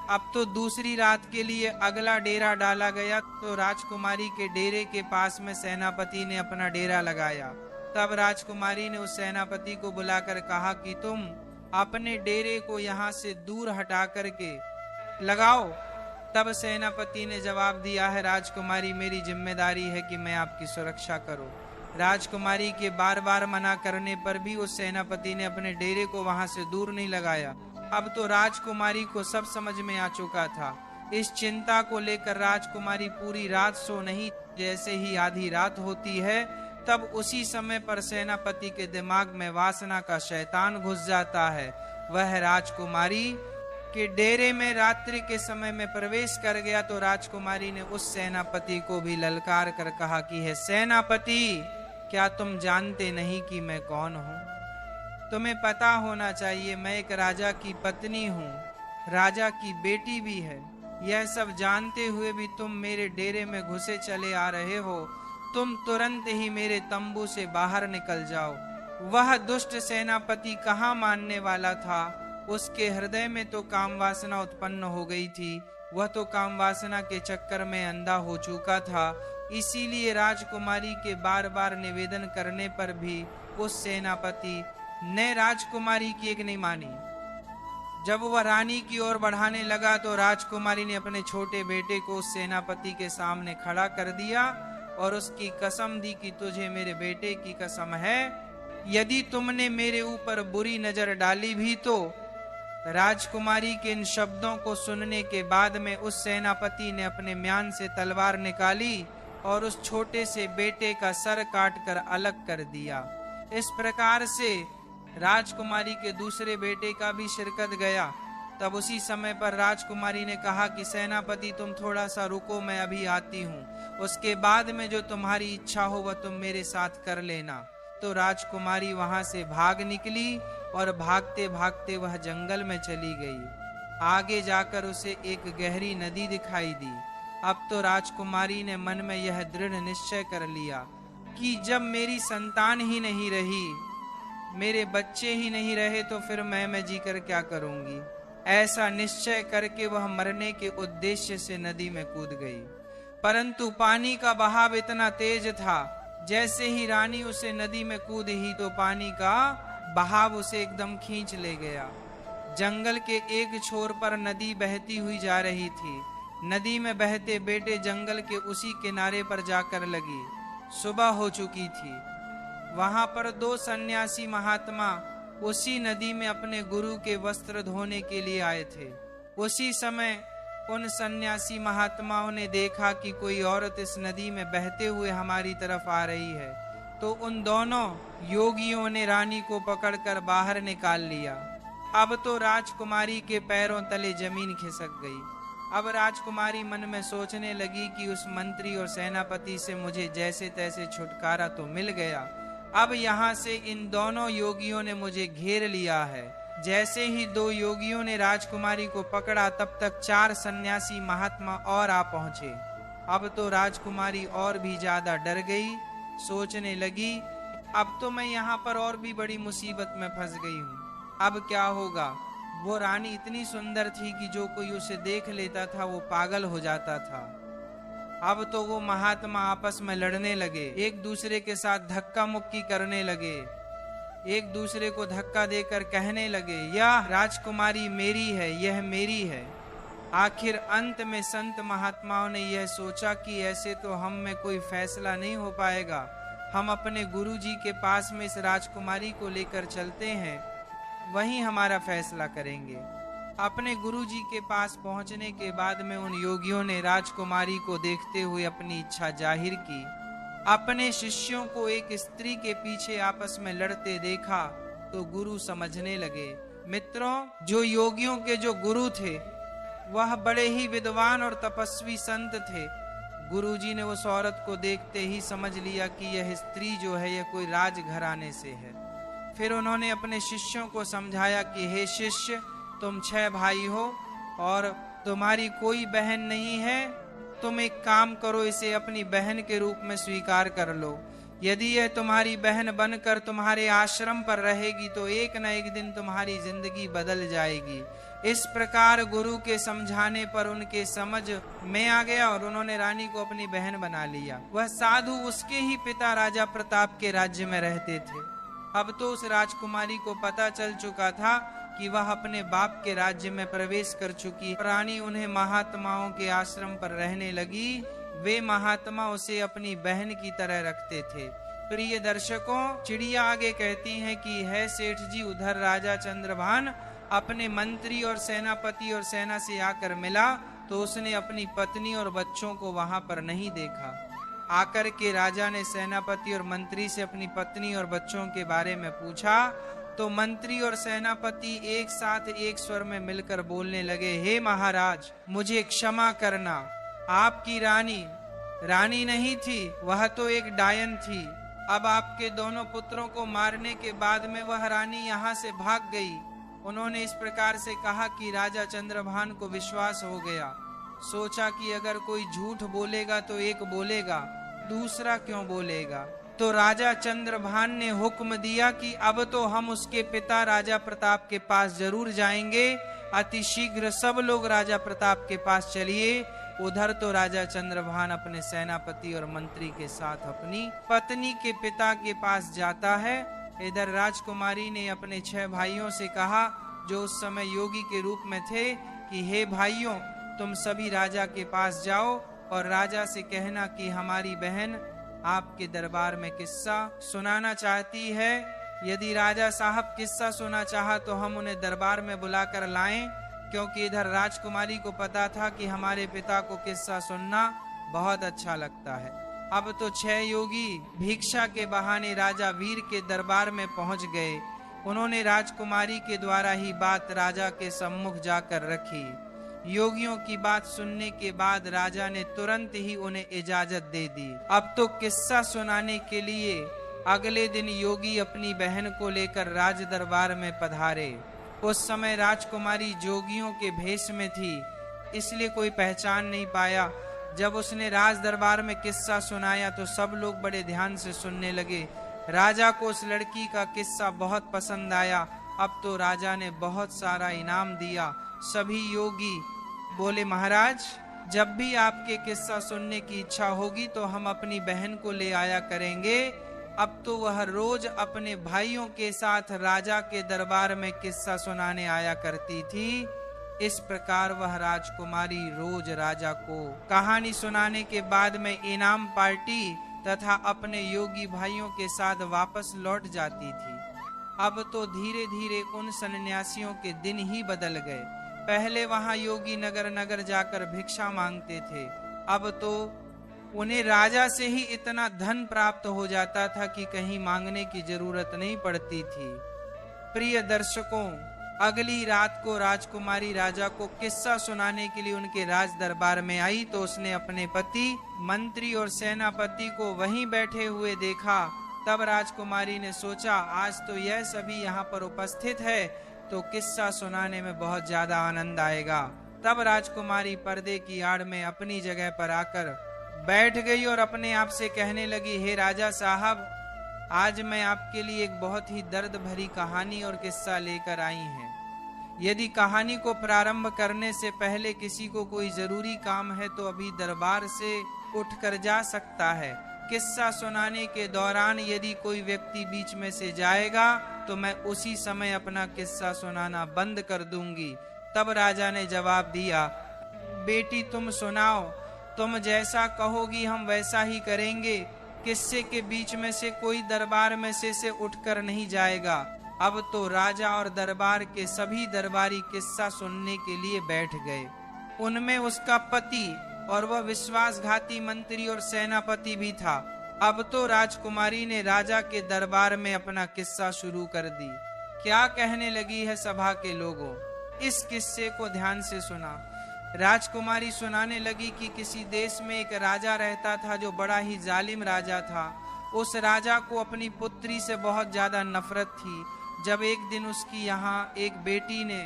अब तो दूसरी रात के लिए अगला डेरा डाला गया तो राजकुमारी के डेरे के पास में सेनापति ने अपना डेरा लगाया। तब राजकुमारी ने उस सेनापति को बुलाकर कहा कि तुम अपने डेरे को यहाँ से दूर हटा करके लगाओ। तब सेनापति ने जवाब दिया है, राजकुमारी, मेरी जिम्मेदारी है कि मैं आपकी सुरक्षा करूं। राजकुमारी के बार बार मना करने पर भी उस सेनापति ने अपने डेरे को वहां से दूर नहीं लगाया। अब तो राजकुमारी को सब समझ में आ चुका था। इस चिंता को लेकर राजकुमारी पूरी रात सो नहीं। जैसे ही आधी रात होती है तब उसी समय पर सेनापति के दिमाग में वासना का शैतान घुस जाता है। वह राजकुमारी के डेरे में रात्रि के समय में प्रवेश कर गया तो राजकुमारी ने उस सेनापति को भी ललकार कर कहा कि हे सेनापति, क्या तुम जानते नहीं कि मैं कौन हूँ? तुम्हें पता होना चाहिए मैं एक राजा की पत्नी हूँ, राजा की बेटी भी है। यह सब जानते हुए भी तुम मेरे डेरे में घुसे चले आ रहे हो। तुम तुरंत ही मेरे तंबू से बाहर निकल जाओ। वह दुष्ट सेनापति कहाँ मानने वाला था? उसके हृदय में तो काम वासना उत्पन्न हो गई थी। वह तो काम वासना के चक्कर में अंधा हो चुका था। इसीलिए राजकुमारी के बार बार निवेदन करने पर भी उस सेनापति ने राजकुमारी की एक नहीं मानी। जब वह रानी की ओर बढ़ाने लगा तो राजकुमारी ने अपने छोटे बेटे को उस सेनापति के सामने खड़ा कर दिया और उसकी कसम दी कि तुझे मेरे बेटे की कसम है, यदि तुमने मेरे ऊपर बुरी नजर डाली भी तो। राजकुमारी के इन शब्दों को सुनने के बाद में उस सेनापति ने अपने म्यान से तलवार निकाली और उस छोटे से बेटे का सर काटकर अलग कर दिया। इस प्रकार से राजकुमारी के दूसरे बेटे का भी सिर कट गया। तब उसी समय पर राजकुमारी ने कहा कि सेनापति तुम थोड़ा सा रुको, मैं अभी आती हूँ, उसके बाद में जो तुम्हारी इच्छा हो वह तुम मेरे साथ कर लेना। तो राजकुमारी वहां से भाग निकली और भागते भागते वह जंगल में चली गई। आगे जाकर उसे एक गहरी नदी दिखाई दी। अब तो राजकुमारी ने मन में यह दृढ़ निश्चय कर लिया कि जब मेरी संतान ही नहीं रही, मेरे बच्चे ही नहीं रहे, तो फिर मैं जीकर क्या करूंगी। ऐसा निश्चय करके वह मरने के उद्देश्य से नदी में कूद गई। परंतु पानी का बहाव इतना तेज था, जैसे ही रानी उसे नदी में कूद ही तो पानी का बहाव उसे एकदम खींच ले गया। जंगल के एक छोर पर नदी बहती हुई जा रही थी। नदी में बहते बेटे जंगल के उसी किनारे पर जाकर लगी। सुबह हो चुकी थी। वहां पर 2 सन्यासी महात्मा उसी नदी में अपने गुरु के वस्त्र धोने के लिए आए थे। उसी समय उन सन्यासी महात्माओं ने देखा कि कोई औरत इस नदी में बहते हुए हमारी तरफ आ रही है। तो उन दोनों योगियों ने रानी को पकड़कर बाहर निकाल लिया। अब तो राजकुमारी के पैरों तले जमीन खिसक गई। अब राजकुमारी मन में सोचने लगी कि उस मंत्री और सेनापति से मुझे जैसे तैसे छुटकारा तो मिल गया, अब यहाँ से इन दोनों योगियों ने मुझे घेर लिया है। जैसे ही 2 योगियों ने राजकुमारी को पकड़ा, तब तक 4 सन्यासी महात्मा और आ पहुंचे। अब तो राजकुमारी और भी ज्यादा डर गई। सोचने लगी, अब तो मैं यहाँ पर और भी बड़ी मुसीबत में फंस गई हूँ। अब क्या होगा। वो रानी इतनी सुंदर थी कि जो कोई उसे देख लेता था वो पागल हो जाता था। अब तो वो महात्मा आपस में लड़ने लगे, एक दूसरे के साथ धक्का मुक्की करने लगे, एक दूसरे को धक्का देकर कहने लगे, यह राजकुमारी मेरी है, यह मेरी है। आखिर अंत में संत महात्माओं ने यह सोचा कि ऐसे तो हम में कोई फैसला नहीं हो पाएगा, हम अपने गुरुजी के पास में इस राजकुमारी को लेकर चलते हैं, वहीं हमारा फैसला करेंगे। अपने गुरुजी के पास पहुंचने के बाद में उन योगियों ने राजकुमारी को देखते हुए अपनी इच्छा जाहिर की। अपने शिष्यों को एक स्त्री के पीछे आपस में लड़ते देखा तो गुरु समझने लगे। मित्रों, जो योगियों के जो गुरु थे वह बड़े ही विद्वान और तपस्वी संत थे। गुरुजी ने उस औरत को देखते ही समझ लिया कि यह स्त्री जो है यह कोई राजघराने से है। फिर उन्होंने अपने शिष्यों को समझाया कि हे शिष्य, तुम 6 भाई हो और तुम्हारी कोई बहन नहीं है, तुम एक काम करो, इसे अपनी बहन के रूप में स्वीकार कर लो। यदि यह तुम्हारी बहन बनकर तुम्हारे आश्रम पर रहेगी तो एक न एक दिन तुम्हारी जिंदगी बदल जाएगी। इस प्रकार गुरु के समझाने पर उनके समझ में आ गया और उन्होंने रानी को अपनी बहन बना लिया। वह साधु उसके ही पिता राजा प्रताप के राज्य में रहते थे। अब तो उस राजकुमारी को पता चल चुका था कि वह अपने बाप के राज्य में प्रवेश कर चुकी। रानी उन्हें महात्माओं के आश्रम पर रहने लगी। वे महात्मा उसे अपनी बहन की तरह रखते थे। प्रिय दर्शकों, चिड़िया आगे कहती हैं कि है सेठ जी, उधर राजा चंद्रभान अपने मंत्री और सेनापति और सेना से आकर मिला तो उसने अपनी पत्नी और बच्चों को वहां पर नहीं देखा। आकर के राजा ने सेनापति और मंत्री से अपनी पत्नी और बच्चों के बारे में पूछा तो मंत्री और सेनापति एक साथ एक स्वर में मिलकर बोलने लगे, हे महाराज, मुझे क्षमा करना, आपकी रानी नहीं थी, वह तो एक डायन थी। अब आपके दोनों पुत्रों को मारने के बाद में वह रानी यहाँ से भाग गई। उन्होंने इस प्रकार से कहा कि राजा चंद्रभान को विश्वास हो गया। सोचा कि अगर कोई झूठ बोलेगा तो एक बोलेगा, दूसरा क्यों बोलेगा। तो राजा चंद्रभान ने हुक्म दिया कि अब तो हम उसके पिता राजा प्रताप के पास जरूर जाएंगे। अति शीघ्र सब लोग राजा प्रताप के पास चलिए। उधर तो राजा चंद्रभान अपने सेनापति और मंत्री के साथ अपनी पत्नी के पिता के पास जाता है। इधर राजकुमारी ने अपने 6 भाइयों से कहा, जो उस समय योगी के रूप में थे, कि हे भाइयों, तुम सभी राजा के पास जाओ और राजा से कहना कि हमारी बहन आपके दरबार में किस्सा सुनाना चाहती है। यदि राजा साहब किस्सा सुना चाहा तो हम उन्हें दरबार में बुलाकर लाएं, क्योंकि इधर राजकुमारी को पता था कि हमारे पिता को किस्सा सुनना बहुत अच्छा लगता है। अब तो 6 योगी भिक्षा के बहाने राजा वीर के दरबार में पहुंच गए। उन्होंने राजकुमारी के द्वारा ही बात राजा के सम्मुख जाकर रखी। योगियों की बात सुनने के बाद राजा ने तुरंत ही उन्हें इजाजत दे दी। अब तो किस्सा सुनाने के लिए अगले दिन योगी अपनी बहन को लेकर राज दरबार में पधारे। उस समय राजकुमारी जोगियों के भेष में थी, इसलिए कोई पहचान नहीं पाया। जब उसने राज दरबार में किस्सा सुनाया तो सब लोग बड़े ध्यान से सुनने लगे। राजा को उस लड़की का किस्सा बहुत पसंद आया। अब तो राजा ने बहुत सारा इनाम दिया। सभी योगी बोले, महाराज जब भी आपके किस्सा सुनने की इच्छा होगी तो हम अपनी बहन को ले आया करेंगे। अब तो वह रोज अपने भाइयों के साथ राजा के दरबार में किस्सा सुनाने आया करती थी। इस प्रकार वह राजकुमारी रोज राजा को कहानी सुनाने के बाद में इनाम पार्टी तथा अपने योगी भाइयों के साथ वापस लौट जाती थी। अब तो धीरे धीरे उन सन्यासियों के दिन ही बदल गए। पहले वहां योगी नगर नगर जाकर भिक्षा मांगते थे, अब तो उन्हें राजा से ही इतना धन प्राप्त हो जाता था कि कहीं मांगने की जरूरत नहीं पड़ती थी। प्रिय दर्शकों, अगली रात को राजकुमारी राजा को किस्सा सुनाने के लिए उनके राज दरबार में आई तो उसने अपने पति, मंत्री और सेनापति को वहीं बैठे हुए देखा। तब राजकुमारी ने सोचा, आज तो यह सभी यहाँ पर उपस्थित है तो किस्सा सुनाने में बहुत ज्यादा आनंद आएगा। तब राजकुमारी पर्दे की आड़ में अपनी जगह पर आकर बैठ गई और अपने आप से कहने लगी, हे राजा साहब, आज मैं आपके लिए एक बहुत ही दर्द भरी कहानी और किस्सा लेकर आई हैं। यदि कहानी को प्रारंभ करने से पहले किसी को कोई जरूरी काम है तो अभी दरबार से उठकर जा सकता है। किस्सा सुनाने के दौरान यदि कोई व्यक्ति बीच में से जाएगा तो मैं उसी समय अपना किस्सा सुनाना बंद कर दूंगी। तब राजा ने जवाब दिया, बेटी तुम सुनाओ, तुम जैसा कहोगी हम वैसा ही करेंगे। किस्से के बीच में से कोई दरबार में से उठकर नहीं जाएगा। अब तो राजा और दरबार के सभी दरबारी किस्सा सुनने के लिए बैठ गए। उनमें उसका पति और वह विश्वासघाती मंत्री और सेनापति भी था। अब तो राजकुमारी ने राजा के दरबार में अपना किस्सा शुरू कर दी। क्या कहने लगी है सभा के लोगों, इस किस्से को ध्यान से सुना। राजकुमारी सुनाने लगी कि किसी देश में एक राजा रहता था जो बड़ा ही जालिम राजा था। उस राजा को अपनी पुत्री से बहुत ज्यादा नफरत थी। जब एक दिन उसकी यहाँ एक बेटी ने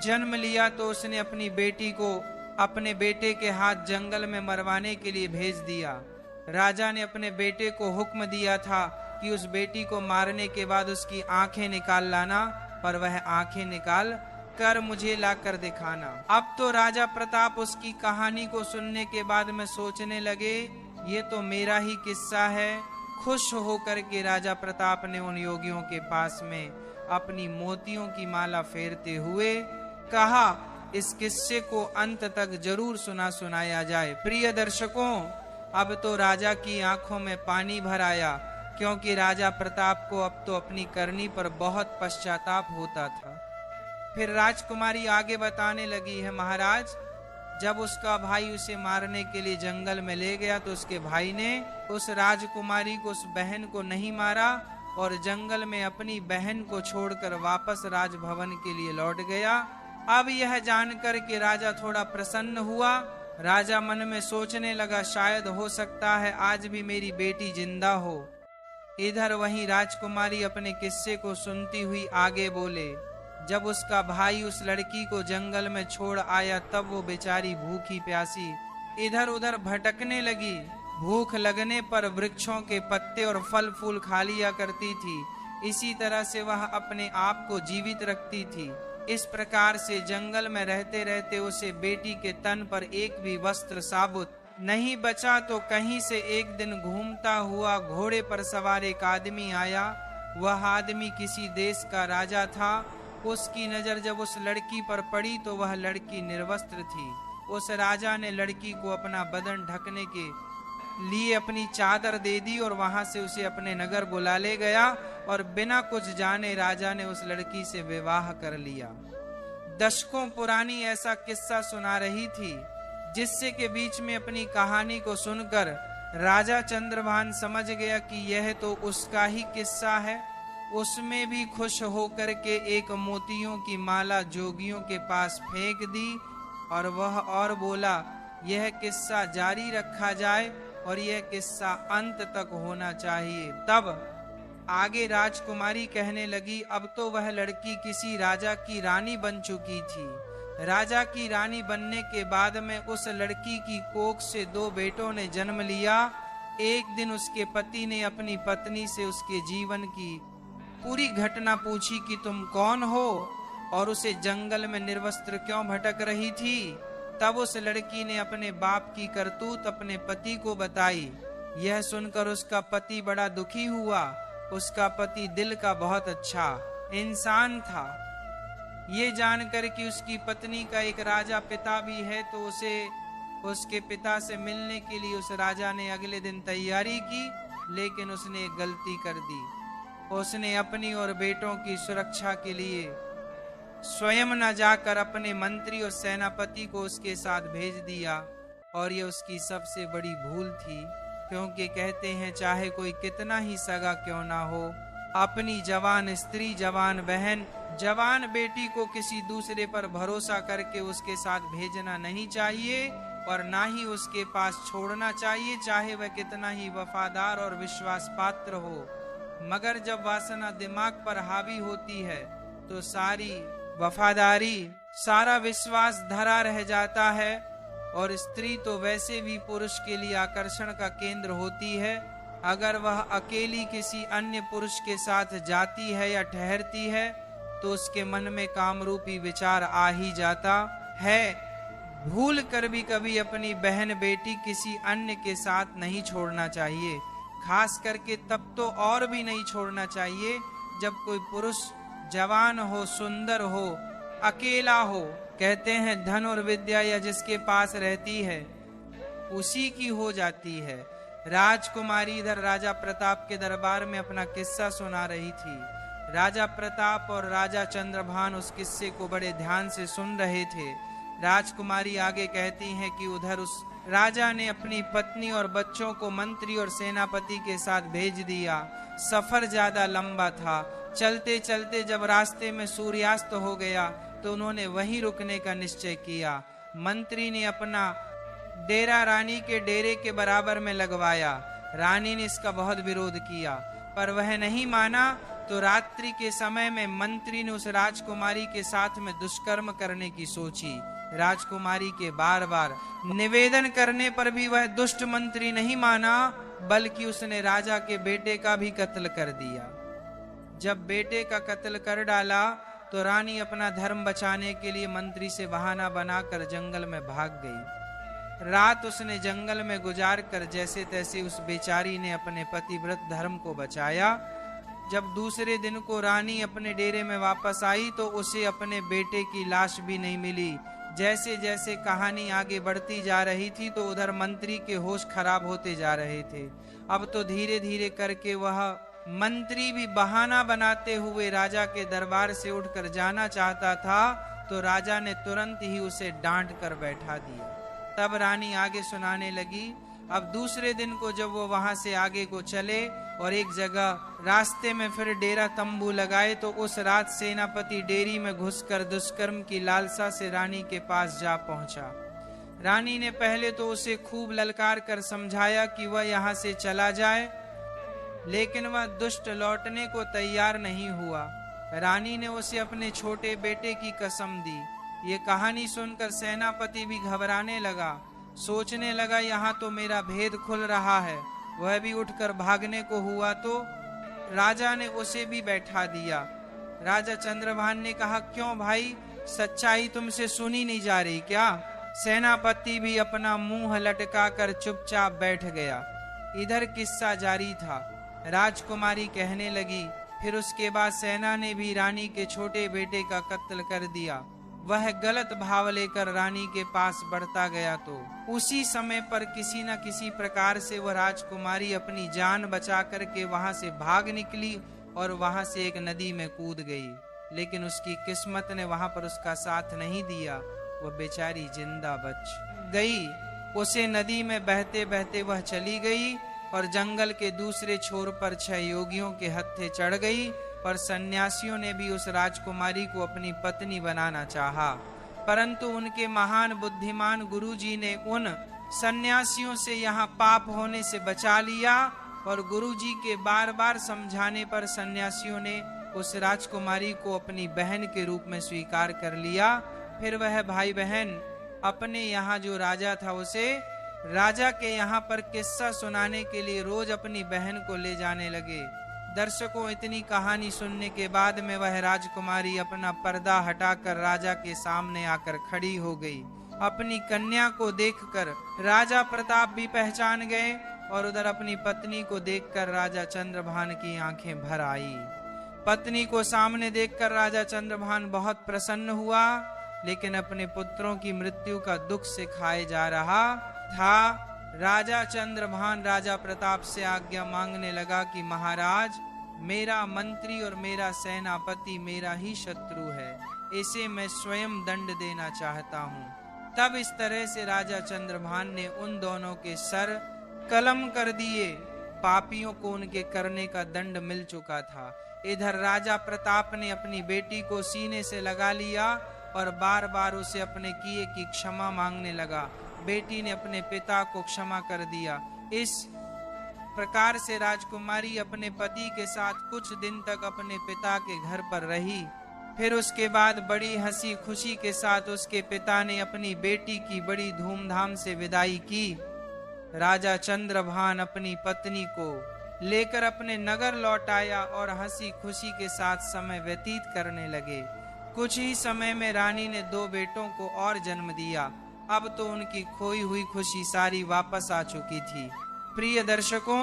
जन्म लिया तो उसने अपनी बेटी को अपने बेटे के हाथ जंगल में मरवाने के लिए भेज दिया। राजा ने अपने बेटे को हुक्म दिया था कि उस बेटी को मारने के बाद उसकी आंखें निकाल लाना, पर वह आंखें निकाल कर मुझे ला कर दिखाना। अब तो राजा प्रताप उसकी कहानी को सुनने के बाद में सोचने लगे, ये तो मेरा ही किस्सा है। खुश होकर के राजा प्रताप ने उन योगियों के पास में अपनी मोतियों की माला फेरते हुए कहा, इस किस्से को अंत तक जरूर सुनाया जाए। प्रिय दर्शकों, अब तो राजा की आंखों में पानी भर आया, क्योंकि राजा प्रताप को अब तो अपनी करनी पर बहुत पश्चाताप होता था। फिर राजकुमारी आगे बताने लगी है, महाराज जब उसका भाई उसे मारने के लिए जंगल में ले गया तो उसके भाई ने उस राजकुमारी को, उस बहन को नहीं मारा और जंगल में अपनी बहन को छोड़कर वापस राजभवन के लिए लौट गया। अब यह जानकर के राजा थोड़ा प्रसन्न हुआ। राजा मन में सोचने लगा, शायद हो सकता है आज भी मेरी बेटी जिंदा हो। इधर वहीं राजकुमारी अपने किस्से को सुनती हुई आगे बोले, जब उसका भाई उस लड़की को जंगल में छोड़ आया तब वो बेचारी भूखी प्यासी इधर उधर भटकने लगी। भूख लगने पर वृक्षों के पत्ते और फल फूल खा लिया करती थी। इसी तरह से वह अपने आप को जीवित रखती थी। इस प्रकार से जंगल में रहते रहते उसे बेटी के तन पर एक भी वस्त्र साबुत नहीं बचा। तो कहीं से एक दिन घूमता हुआ घोड़े पर सवार एक आदमी आया। वह आदमी किसी देश का राजा था। उसकी नजर जब उस लड़की पर पड़ी तो वह लड़की निर्वस्त्र थी। उस राजा ने लड़की को अपना बदन ढकने के लिए अपनी चादर दे दी और वहां से उसे अपने नगर बुला ले गया और बिना कुछ जाने राजा ने उस लड़की से विवाह कर लिया। दशकों पुरानी ऐसा किस्सा सुना रही थी, जिससे के बीच में अपनी कहानी को सुनकर राजा चंद्रभान समझ गया कि यह तो उसका ही किस्सा है। उसमें भी खुश होकर के एक मोतियों की माला जोगियों के पास फेंक दी और वह और बोला, यह किस्सा जारी रखा जाए और यह किस्सा अंत तक होना चाहिए। तब आगे राजकुमारी कहने लगी, अब तो वह लड़की किसी राजा की रानी बन चुकी थी। राजा की रानी बनने के बाद में उस लड़की की कोख से 2 बेटों ने जन्म लिया। एक दिन उसके पति ने अपनी पत्नी से उसके जीवन की पूरी घटना पूछी कि तुम कौन हो और उसे जंगल में निर्वस्त्र क्यों भटक रही थी। तब उस लड़की ने अपने बाप की करतूत अपने पति को बताई। यह सुनकर उसका पति बड़ा दुखी हुआ। उसका पति दिल का बहुत अच्छा इंसान था। ये जानकर कि उसकी पत्नी का एक राजा पिता भी है, तो उसे उसके पिता से मिलने के लिए उस राजा ने अगले दिन तैयारी की, लेकिन उसने एक गलती कर दी। उसने अपनी और बेटों की सुरक्षा के लिए स्वयं न जाकर अपने मंत्री और सेनापति को उसके साथ भेज दिया, और ये उसकी सबसे बड़ी भूल थी। क्योंकि कहते हैं चाहे कोई कितना ही सगा क्यों ना हो, अपनी जवान स्त्री, जवान बहन, जवान बेटी को किसी दूसरे पर भरोसा करके उसके साथ भेजना नहीं चाहिए और ना ही उसके पास छोड़ना चाहिए, चाहे वह कितना ही वफादार और विश्वास पात्र हो। मगर जब वासना दिमाग पर हावी होती है तो सारी वफादारी, सारा विश्वास धरा रह जाता है। और स्त्री तो वैसे भी पुरुष के लिए आकर्षण का केंद्र होती है। अगर वह अकेली किसी अन्य पुरुष के साथ जाती है या ठहरती है तो उसके मन में कामरूपी विचार आ ही जाता है। भूल कर भी कभी अपनी बहन बेटी किसी अन्य के साथ नहीं छोड़ना चाहिए। खास करके तब तो और भी नहीं छोड़ना चाहिए जब कोई पुरुष जवान हो, सुंदर हो, अकेला हो। कहते हैं धन और विद्या या जिसके पास रहती है उसी की हो जाती है। राजकुमारी इधर राजा प्रताप के दरबार में अपना किस्सा सुना रही थी। राजा प्रताप और राजा चंद्रभान उस किस्से को बड़े ध्यान से सुन रहे थे। राजकुमारी आगे कहती हैं कि उधर उस राजा ने अपनी पत्नी और बच्चों को मंत्री और सेनापति के साथ भेज दिया। सफर ज्यादा लंबा था। चलते चलते जब रास्ते में सूर्यास्त हो गया तो उन्होंने वहीं रुकने का निश्चय किया। मंत्री ने अपना डेरा रानी के डेरे के बराबर में लगवाया। रानी ने इसका बहुत विरोध किया पर वह नहीं माना। तो रात्रि के समय में मंत्री ने उस राजकुमारी के साथ में दुष्कर्म करने की सोची। राजकुमारी के बार बार निवेदन करने पर भी वह दुष्ट मंत्री नहीं माना, बल्कि उसने राजा के बेटे का भी कत्ल कर दिया। जब बेटे का कत्ल कर डाला तो रानी अपना धर्म बचाने के लिए मंत्री से बहाना बनाकर जंगल में भाग गई। रात उसने जंगल में गुजार कर जैसे तैसे उस बेचारी ने अपने पतिव्रत धर्म को बचाया। जब दूसरे दिन को रानी अपने डेरे में वापस आई तो उसे अपने बेटे की लाश भी नहीं मिली। जैसे जैसे कहानी आगे बढ़ती जा रही थी तो उधर मंत्री के होश खराब होते जा रहे थे। अब तो धीरे धीरे करके वह मंत्री भी बहाना बनाते हुए राजा के दरबार से उठकर जाना चाहता था, तो राजा ने तुरंत ही उसे डांट कर बैठा दिया। तब रानी आगे सुनाने लगी। अब दूसरे दिन को जब वो वहां से आगे को चले और एक जगह रास्ते में फिर डेरा तंबू लगाए तो उस रात सेनापति डेरी में घुसकर दुष्कर्म की लालसा से रानी के पास जा पहुंचा। रानी ने पहले तो उसे खूब ललकार कर समझाया कि वह यहाँ से चला जाए, लेकिन वह दुष्ट लौटने को तैयार नहीं हुआ। रानी ने उसे अपने छोटे बेटे की कसम दी। ये कहानी सुनकर सेनापति भी घबराने लगा। सोचने लगा यहाँ तो मेरा भेद खुल रहा है। वह भी उठकर भागने को हुआ तो राजा ने उसे भी बैठा दिया। राजा चंद्रभान ने कहा, क्यों भाई, सच्चाई तुमसे सुनी नहीं जा रही क्या? सेनापति भी अपना मुंह लटका कर चुपचाप बैठ गया। इधर किस्सा जारी था। राजकुमारी कहने लगी, फिर उसके बाद सेना ने भी रानी के छोटे बेटे का कत्ल कर दिया। वह गलत भाव लेकर रानी के पास बढ़ता गया तो उसी समय पर किसी न किसी प्रकार से वह राजकुमारी अपनी जान बचा करके वहां से भाग निकली और वहां से एक नदी में कूद गई। लेकिन उसकी किस्मत ने वहां पर उसका साथ नहीं दिया। वह बेचारी जिंदा बच गई। उसे नदी में बहते बहते वह चली गई और जंगल के दूसरे छोर पर 6 योगियों के हत्थे चढ़ गई। और सन्यासियों ने भी उस राजकुमारी को अपनी पत्नी बनाना चाहा, परंतु उनके महान बुद्धिमान गुरुजी ने उन सन्यासियों से यहाँ पाप होने से बचा लिया। और गुरुजी के बार बार समझाने पर सन्यासियों ने उस राजकुमारी को अपनी बहन के रूप में स्वीकार कर लिया। फिर वह भाई बहन अपने यहाँ जो राजा था उसे राजा के यहाँ पर किस्सा सुनाने के लिए रोज अपनी बहन को ले जाने लगे। दर्शकों, इतनी कहानी सुनने के बाद में वह राजकुमारी अपना पर्दा हटाकर राजा के सामने आकर खड़ी हो गई। अपनी कन्या को देखकर राजा प्रताप भी पहचान गए और उधर अपनी पत्नी को देखकर राजा चंद्रभान की आंखें भर आई। पत्नी को सामने देखकर राजा चंद्रभान बहुत प्रसन्न हुआ, लेकिन अपने पुत्रों की मृत्यु का दुख से खाए जा रहा था। राजा चंद्रभान राजा प्रताप से आज्ञा मांगने लगा कि महाराज, मेरा मंत्री और मेरा सेनापति मेरा ही शत्रु है, इसे मैं स्वयं दंड देना चाहता हूँ। तब इस तरह से राजा चंद्रभान ने उन दोनों के सर कलम कर दिए। पापियों को उनके करने का दंड मिल चुका था। इधर राजा प्रताप ने अपनी बेटी को सीने से लगा लिया और बार बार उसे अपने किए की क्षमा मांगने लगा। बेटी ने अपने पिता को क्षमा कर दिया। इस प्रकार से राजकुमारी अपने पति के साथ कुछ दिन तक अपने पिता के घर पर रही। फिर उसके बाद बड़ी हंसी खुशी के साथ उसके पिता ने अपनी बेटी की बड़ी धूमधाम से विदाई की। राजा चंद्रभान अपनी पत्नी को लेकर अपने नगर लौट आया और हंसी खुशी के साथ समय व्यतीत करने लगे। कुछ ही समय में रानी ने 2 बेटों को और जन्म दिया। अब तो उनकी खोई हुई खुशी सारी वापस आ चुकी थी। प्रिय दर्शकों,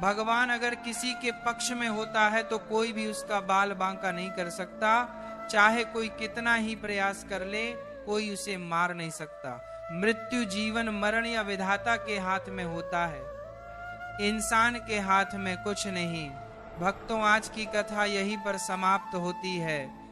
भगवान अगर किसी के पक्ष में होता है तो कोई भी उसका बाल बांका नहीं कर सकता। चाहे कोई कितना ही प्रयास कर ले, कोई उसे मार नहीं सकता। मृत्यु, जीवन, मरण या विधाता के हाथ में होता है, इंसान के हाथ में कुछ नहीं। भक्तों, आज की कथा यहीं पर समाप्त होती है।